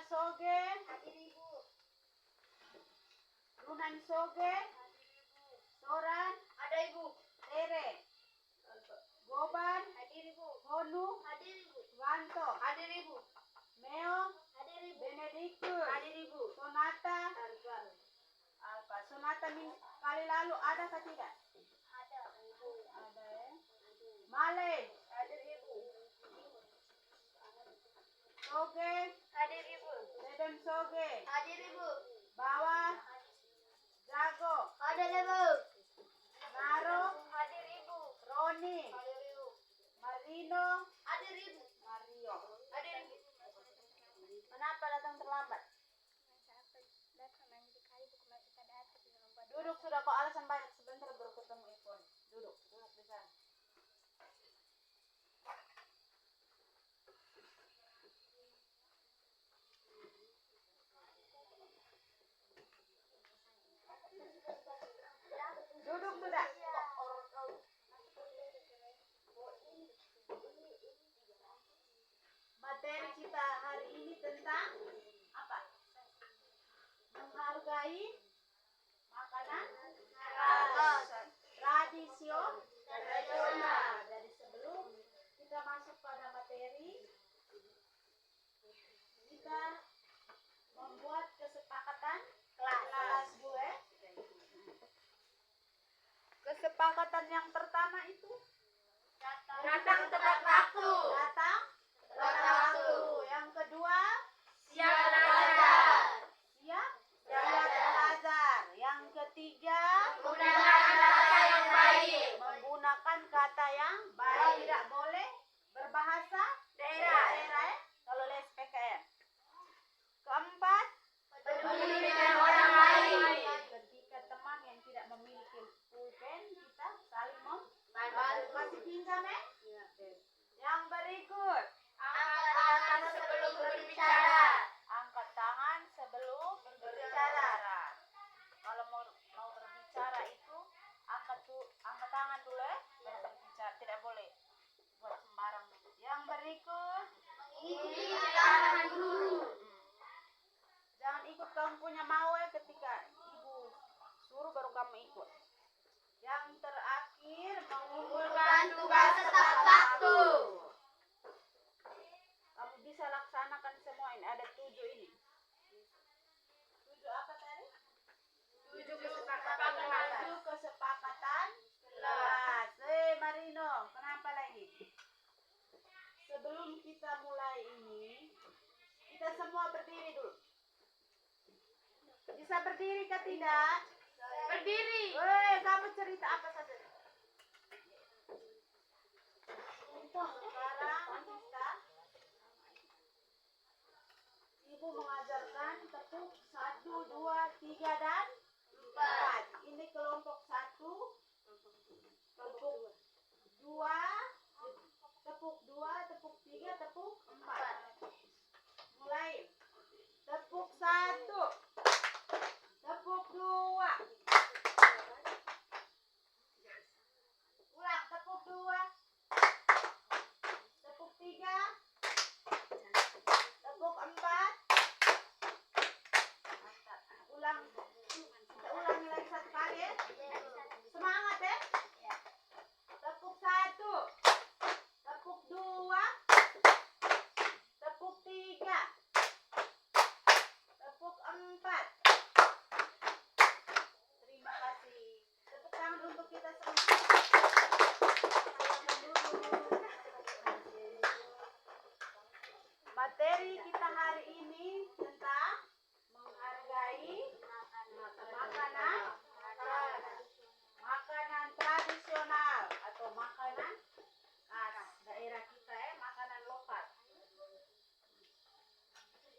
soge. Hadir Ibu. Lunan soge. Hadir Ibu. Soran. Ada Ibu. Tere. Goban. Hadir Ibu. Honu. Hadir Ibu. Wanto. Hadir Ibu. Meo. Hadir Ibu. Benedictus. Hadir Ibu. Sonata. Alfa. Alfa. Sonata kali lalu ada atau tidak? Ada Ibu. Ada ya. Male. Hadir Ibu. Soge. Hadir Ibu. Sedem soge. Hadir Ibu. Bawah. Jago. Hadir Ibu. Naro. Hadir Ibu. Roni. Hadir Ibu. Marino. Hadir Ibu. Mario. Hadir Ibu. Kenapa datang terlambat? Duduk sudah kok alasan banyak, sebentar baru ketemu Ipon. Duduk di sana. Duduk sudah. Materi kita hari ini tentang apa? Menghargai makanan tradisional. Dari sebelum kita masuk pada materi, kita membuat kesepakatan kelas gue. Kesepakatan yang pertama itu Datang tepat waktu. datang Tepat waktu. Yang kedua Siap belajar. siap belajar. Yang ketiga Menggunakan kata yang baik. menggunakan kata yang baik. Tidak boleh berbahasa daerah ya? Kalau les PKN. Keempat, Peduli dengan orang lain. ketika teman yang tidak memiliki pulpen, kita saling Bantu. masih pinjam ya? Yang berikut, Angkat tangan sebelum berbicara. angkat tangan sebelum berbicara. Kalau mau berbicara itu angkat tangan dulu ya, baru berbicara. Tidak boleh buat sembarang. Yang berikut, Ikuti arahan guru. jangan ikut kamu punya mau ya, ketika ibu suruh baru kamu ikut. Yang terakhir, Mengumpulkan tugas tepat waktu. Kamu bisa laksanakan semua ini. Ada 7 ini. 7 apa tadi? 7 kesepakatan. 7 kesepakatan Kelas. Marino, kenapa lagi? Sebelum kita mulai ini, kita semua berdiri dulu. Bisa berdiri kah tidak? Berdiri. Weh, kamu cerita apa saja? Sekarang kita Ibu mengajarkan tepuk 1, 2, 3 dan 4. Ini kelompok 1. Tepuk 2, tepuk 2, tepuk 3, tepuk 4. Mulai. Tepuk 1. Tepuk 2. Ulang, tepuk 2. Tepuk 3. Tepuk 4. Mantap. Ulang. Kita ulangi lagi satu kali ya. Semangat ya. Tepuk 1. Tepuk 2. Tepuk 3. Tepuk 4. Terima kasih. Tepuk tangan untuk kita semua. Materi kita hari ini tentang menghargai makanan tradisional atau makanan khas daerah kita ya, makanan lokal.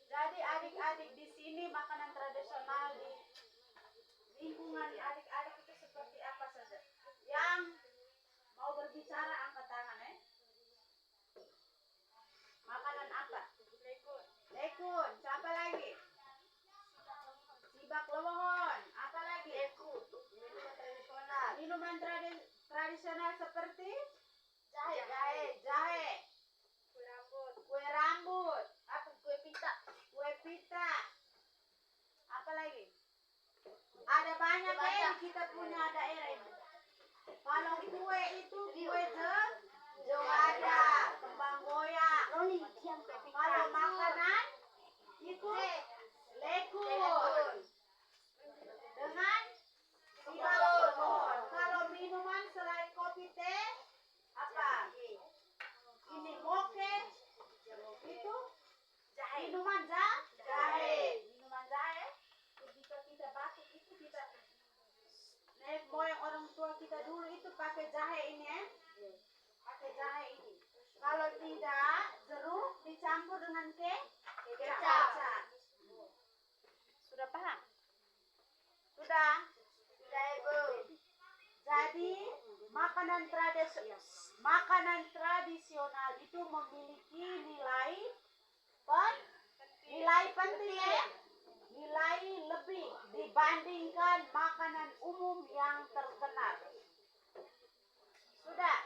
Jadi adik-adik di sini makanan tradisional di lingkungan adik-adik itu seperti apa saja? Yang mau berbicara angkat tangan ya. Makanan apa? Lekun. Siapa lagi? Sibak lemongon. Apa lagi? Minuman tradisional. Minuman tradisional seperti Jahe. jahe, Kue rambut. kue rambut, Apa kue pita? kue pita. lagi? Ada banyak kita punya daerah ini. Kalau kue itu kue ada kembang goyang. Kalau makanan itu lekun dengan siapapun. Kalau minuman selain kopi teh apa? Ini moke itu minuman jahe. Minuman jahe ketika kita batuk itu kita nenek moyang orang tua kita dulu itu pakai jahe ini ya. Pakai jahe ini. Kalau tidak jeruk dicampur dengan kecap. Sudah paham? Sudah. Jadi makanan tradisional itu memiliki nilai penting ya. Nilai lebih dibandingkan makanan umum yang terkenal. Sudah.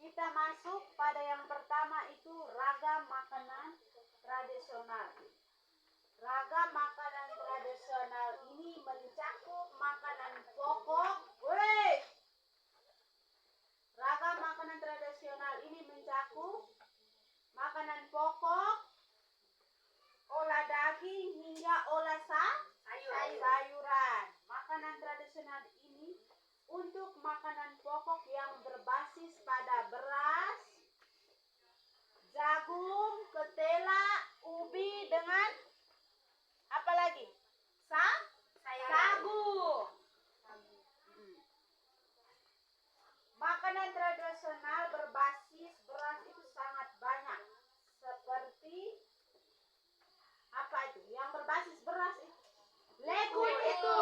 Kita masuk pada yang pertama itu ragam makanan tradisional. Ragam makanan tradisional ini mencakup makanan pokok. Ragam makanan tradisional ini mencakup makanan pokok, olah daging hingga olah sayuran. Makanan tradisional ini untuk makanan pokok yang berbasis pada beras, jagung, ketela, ubi dengan apa lagi? Sagu. Makanan tradisional berbasis beras itu sangat banyak. Seperti apa itu? Yang berbasis beras itu. Lekun itu,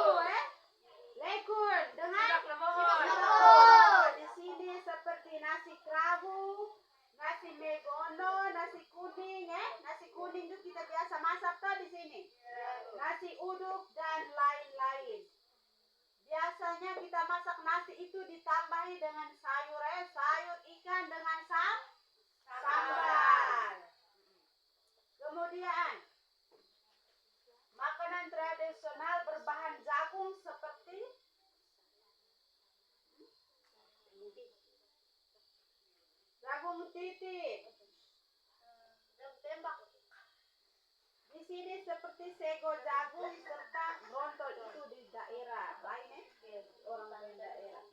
lekun dengan lemon. Di sini seperti nasi kerabu, nasi megono, nasi kuning, nasi kuning itu kita biasa masak tuh di sini. Nasi uduk dan lain-lain. Biasanya kita masak nasi itu ditambahi dengan sayur ikan dengan sambal. Kemudian makanan tradisional berbahan jagung seperti jagung titik. Di sini seperti sego jagung serta brontol itu di daerah lain orang daerah.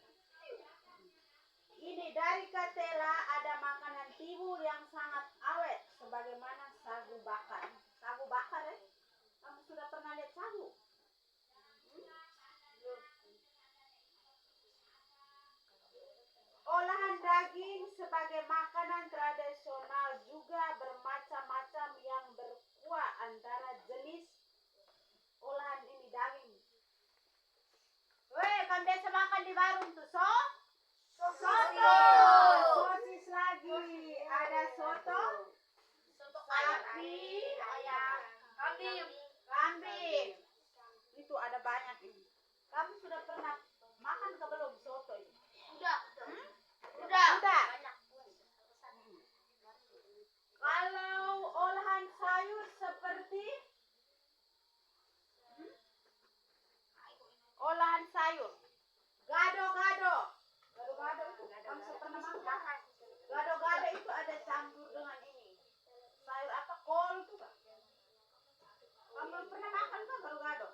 Ini dari ketela ada makanan timbul yang sangat awet sebagaimana sagu bakar. Sagu bakar kamu sudah pernah lihat sagu? Olahan daging sebagai makanan tradisional juga bermacam-macam yang berkuah antara jenis olahan ini daging. Kan biasa makan di warung tuh soto, sosis lagi, ada soto sapi, ayam, kambing. Itu ada banyak ini. Kamu sudah pernah makan ke belum soto ini? Udah. Kalau olahan sayur seperti olahan sayur gado-gado itu kamu pernah makan? Gado-gado itu ada campur dengan ini sayur apa kol tuh kan? Kamu pernah makan kan gado-gado?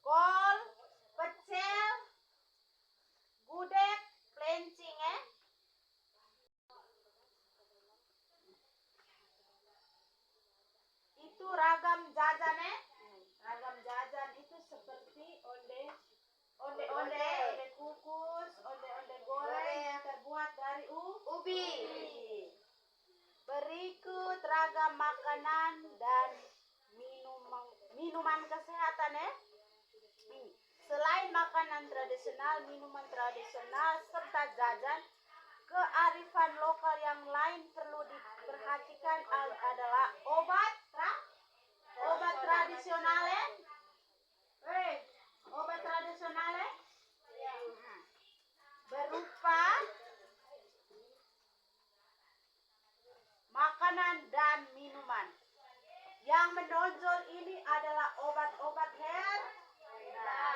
Kol, pecel, gudeg, pelencing itu ragam jajan ragam jajan itu seperti onde kukus, onde goreng yang terbuat dari ubi. Berikut ragam makanan dan minuman kesehatan Selain makanan tradisional, minuman tradisional serta jajan, kearifan lokal yang lain perlu diperhatikan adalah obat tradisional obat tradisional berupa yang menonjol ini adalah obat-obat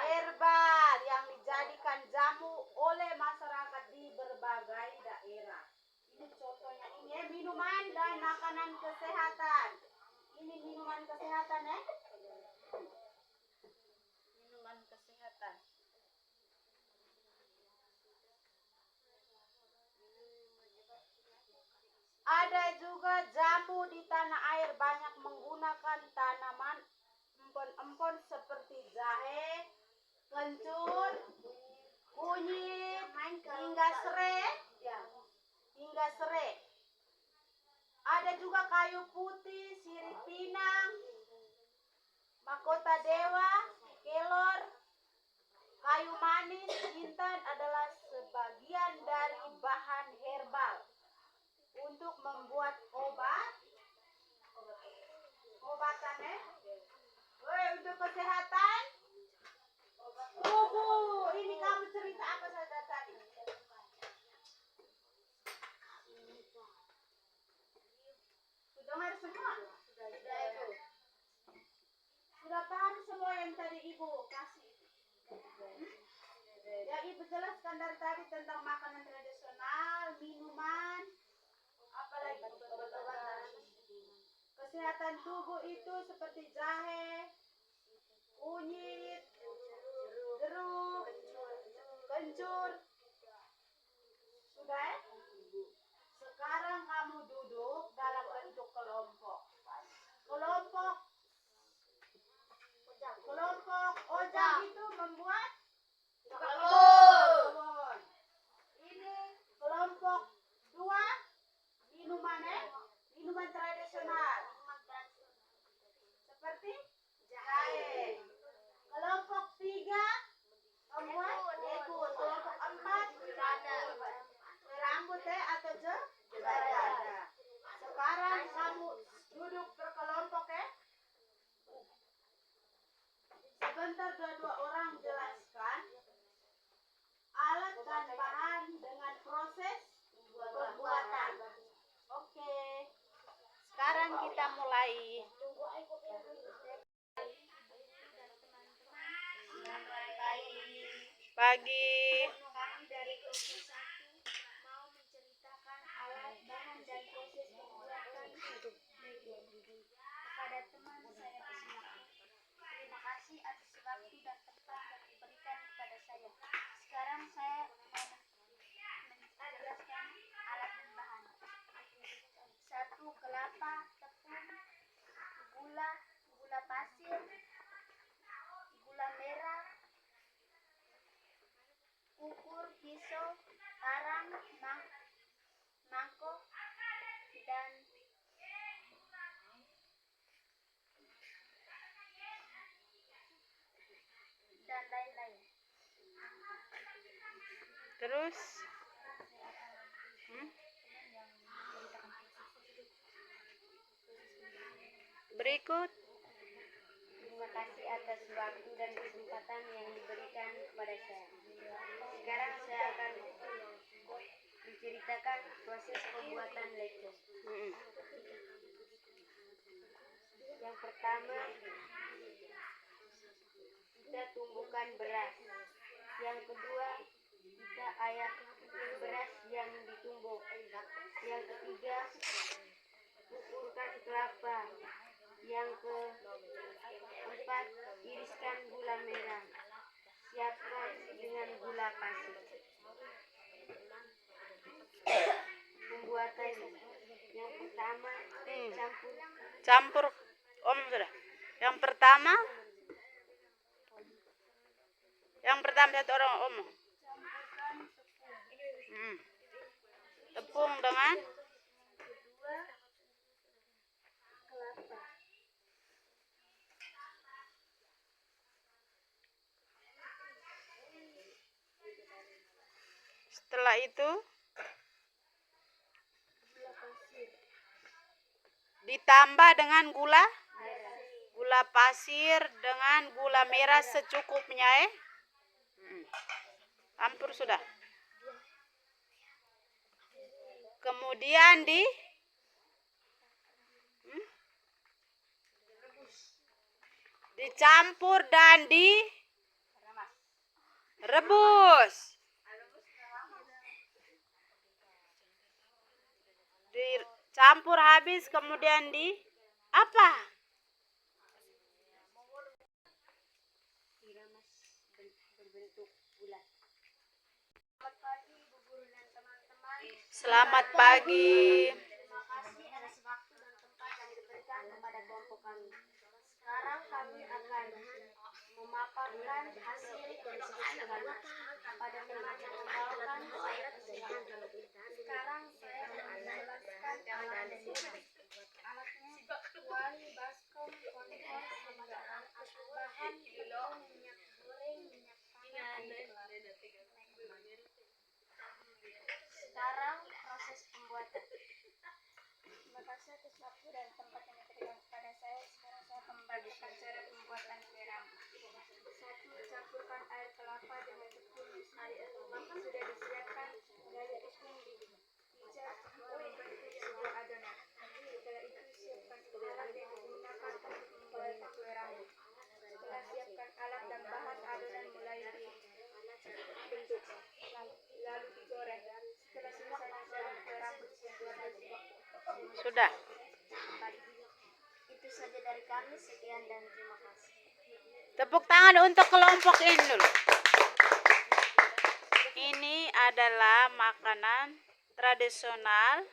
herbal yang dijadikan jamu oleh masyarakat di berbagai daerah. Ini contohnya ini ya, minuman dan makanan kesehatan. Ini minuman kesehatan ya. Minuman kesehatan. Ada juga jamu di tanah air banyak menggunakan tanaman empon-empon seperti jahe, kencur, kunyit, hingga serai. Ada juga kayu putih, sirih pinang, mahkota dewa, kelor, kayu manis, jintan adalah sebagian dari bahan herbal untuk membuat obatan ya. Untuk kesehatan tubuh. Ini kamu cerita apa saja tadi? Sudah dengar semua? Sudah paham semua yang tadi ibu kasih? Ya ibu jelaskan dari tadi tentang makanan tradisional, minuman, apalagi obat-obatan. Kesehatan tubuh itu seperti jahe, kunyit, jeruk, kencur. Sudah ya? Sekarang kamu duduk dalam bentuk kelompok. Kelompok ojang itu membuat kebun. Ini kelompok 2 minuman tradisional seperti jahe. Kelompok 3 membuat dekut. Kelompok 4 rambut atau jada. Sekarang kamu duduk berkelompok ya. Sebentar dua orang jelaskan alat dan bahan dengan proses pembuatan. Oke. Sekarang kita mulai. Pagi. Kami dari kelompok 1 mau menceritakan alat, bahan, dan proses pembuatan megi. Kepada teman saya persilakan. Terima kasih atas waktu dan tempat yang diberikan kepada saya. Sekarang saya mau menjelaskan alat dan bahan. 1. Kelapa, tepung, gula pasir, gula merah, ukur, pisau, arang, mangkok, dan lain-lain. Terus berikut. Terima kasih atas waktu dan kesempatan yang diberikan kepada saya. Sekarang saya akan menceritakan proses pembuatan leko. Yang pertama, kita tumbuhkan beras. Yang kedua, kita ayak beras yang ditumbuk. Yang ketiga, ukurkan kelapa. Yang keempat, iriskan gula merah. Siapkan dengan gula pasir. Pembuatannya. Yang pertama, Campur. Sudah. Yang pertama satu orang omong. Tepung dengan kedua, kelapa. Setelah itu Gula pasir. ditambah dengan gula pasir dengan gula merah secukupnya ya. Campur sudah. Kemudian dicampur dan direbus. Dicampur habis kemudian di apa? Diramas berbentuk bulat. Selamat pagi Ibu Guru dan teman-teman. Selamat pagi. Terima kasih atas waktu dan tempat yang diberikan kepada kelompok kami. Sekarang kami akan memaparkan hasil dan diskusikan pada teman yang membawakan. Sekarang saya akan menjelaskan alat tersebut. Alatnya kuali, baskom, kompor, sama bahan tepung, minyak goreng, minyak panas, air kelapa. Sekarang proses pembuatan. Terima kasih atas waktu dan tempat yang diberikan kepada saya. Sekarang saya akan membagikan cara pembuatan kue rambut. 1. Campurkan air kelapa dengan tepung yang sudah disiapkan dan tepung dicacah hingga membentuk sebuah adonan. Setelah itu siapkan alat yang digunakan untuk membuat kue rambut. Setelah siapkan alat dan bahan, adonan mulai dibentuk, lalu digoreng. Setelah selesai digoreng, kue rambut pembuatan Sudah. itu saja dari kami. Sekian dan terima kasih. Tepuk tangan untuk kelompok ini dulu. Ini adalah makanan tradisional.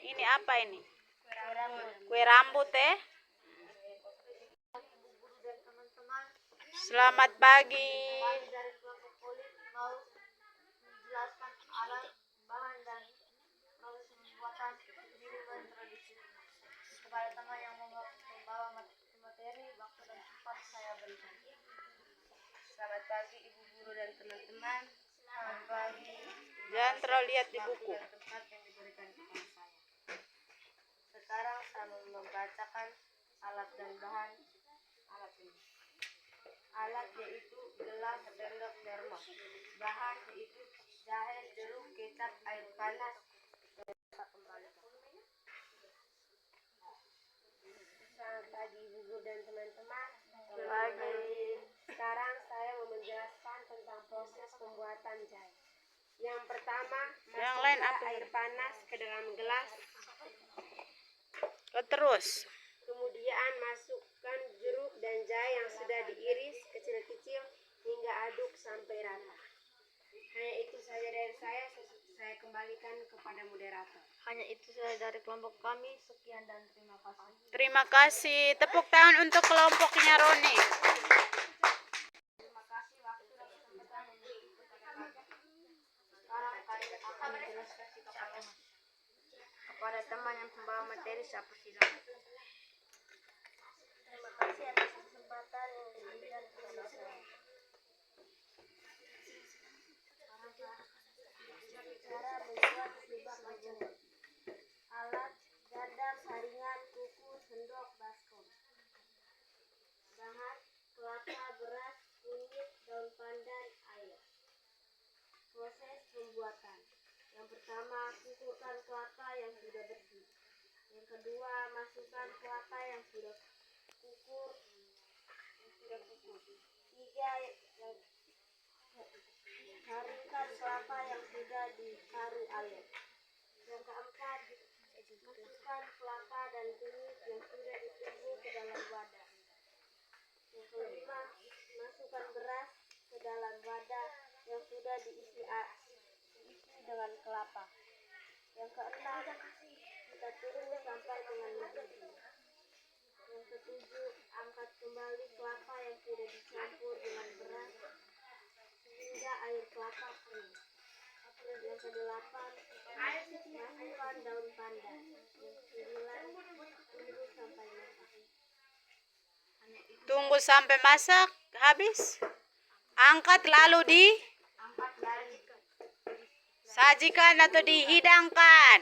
Ini apa ini? Kue rambut ya. Dan teman-teman, Selamat pagi. kami dari kelompok Polit mau menjelaskan alat, bahan, dan proses pembuatan minuman tradisional kepada teman yang membawa materi. Waktu dan tempat saya berikan. Selamat pagi Ibu Guru dan teman-teman. Selamat pagi. Jangan terlalu lihat di Waktu buku. dan tempat yang diberikan kepada saya. Sekarang saya membacakan alat dan bahan alat ini. Alat yaitu gelas, sendok, termos. Bahan yaitu jahe, jeruk, kecap, air panas. Saya kembalikan. Selamat pagi Ibu Guru dan teman-teman. Selamat pagi. Sekarang saya mau menjelaskan tentang proses pembuatan jahe. Yang pertama, Yang lain masukkan apa? air panas ke dalam gelas. Terus. Kemudian masukkan jeruk dan jahe yang sudah diiris kecil-kecil hingga aduk sampai rata. Hanya itu saja dari saya. Saya kembalikan kepada moderator. Hanya itu saja dari kelompok kami. Sekian dan terima kasih. Terima kasih. Tepuk tangan untuk kelompoknya Roni. Terima kasih waktu dan kesempatan yang diberikan kepada kami. Sekarang kami akan menjelaskan kepada teman yang membawa materi. Siapa silakan. Terima kasih atas kesempatan yang diberikan kepada saya. Cara membuat lubang kacang. Alat: gandang, saringan, kuku, sendok, baskom. Bahan: kelapa, beras, kunyit, daun pandan, air. Proses pembuatan. Yang pertama, kukurkan kelapa yang sudah bersih. Yang kedua, masukkan kelapa yang sudah kukur. Tiga, haringkan kelapa yang sudah diharu air. Yang keempat, masukkan kelapa dan kunyit yang sudah ditumbuk ke dalam wadah. Yang kelima, masukkan beras ke dalam wadah yang sudah diisi dengan kelapa. Yang keenam, kita tunggu sampai dengan mendidih. Yang ketujuh, angkat kembali kelapa yang sudah dicampur dengan beras hingga air kelapa kering. Yang kedelapan, masukkan daun pandan. Yang kesembilan, tunggu sampai masak. Tunggu sampai masak habis. Angkat lalu Angkat lalu disajikan atau dihidangkan.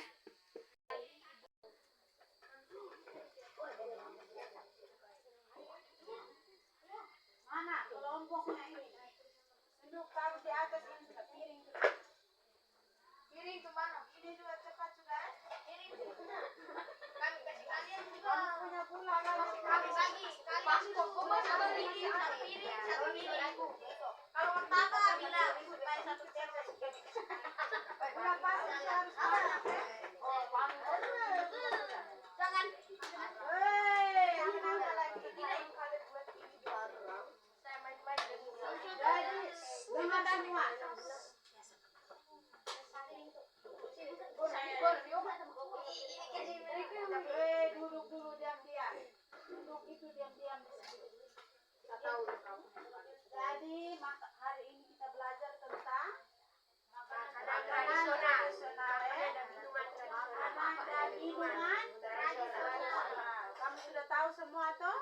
mana kelompoknya ini? Duduk taruh di atas ini sudah piring. Piring kemana? Ini juga cepat sudah. Piring kemana? Kami kasih kalian juga. Kami punya pula. Kami bagi. Kalian semua. Duduk dulu diam-diam. Duduk itu diam-diam di situ. Jadi hari ini kita belajar tentang makanan tradisional, makanan dan minuman tradisional. Kamu sudah tahu semua toh?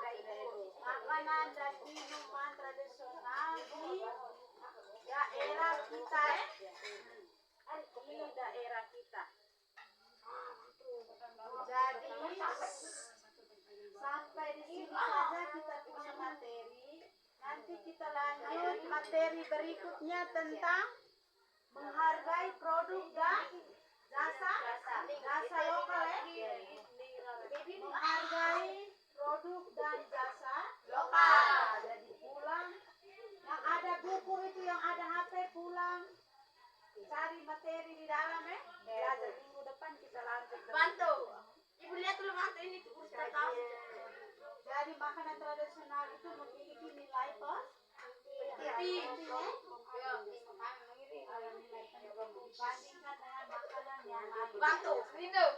Makanan dan minuman tradisional di daerah kita, di daerah kita. Jadi sampai di sini saja kita punya materi. Nanti kita lanjut materi berikutnya tentang menghargai produk dan jasa lokal ya. Menghargai produk dan jasa lokal. Jadi pulang yang ada buku itu, yang ada HP, pulang cari materi di dalam ya. Belajar minggu depan kita lanjut. Bantu. Ibu lihat dulu mantu ini tuh tahu. Jadi makanan tradisional itu memiliki nilai Penting. dibandingkan dengan makanan yang lain. Bantu. Minum.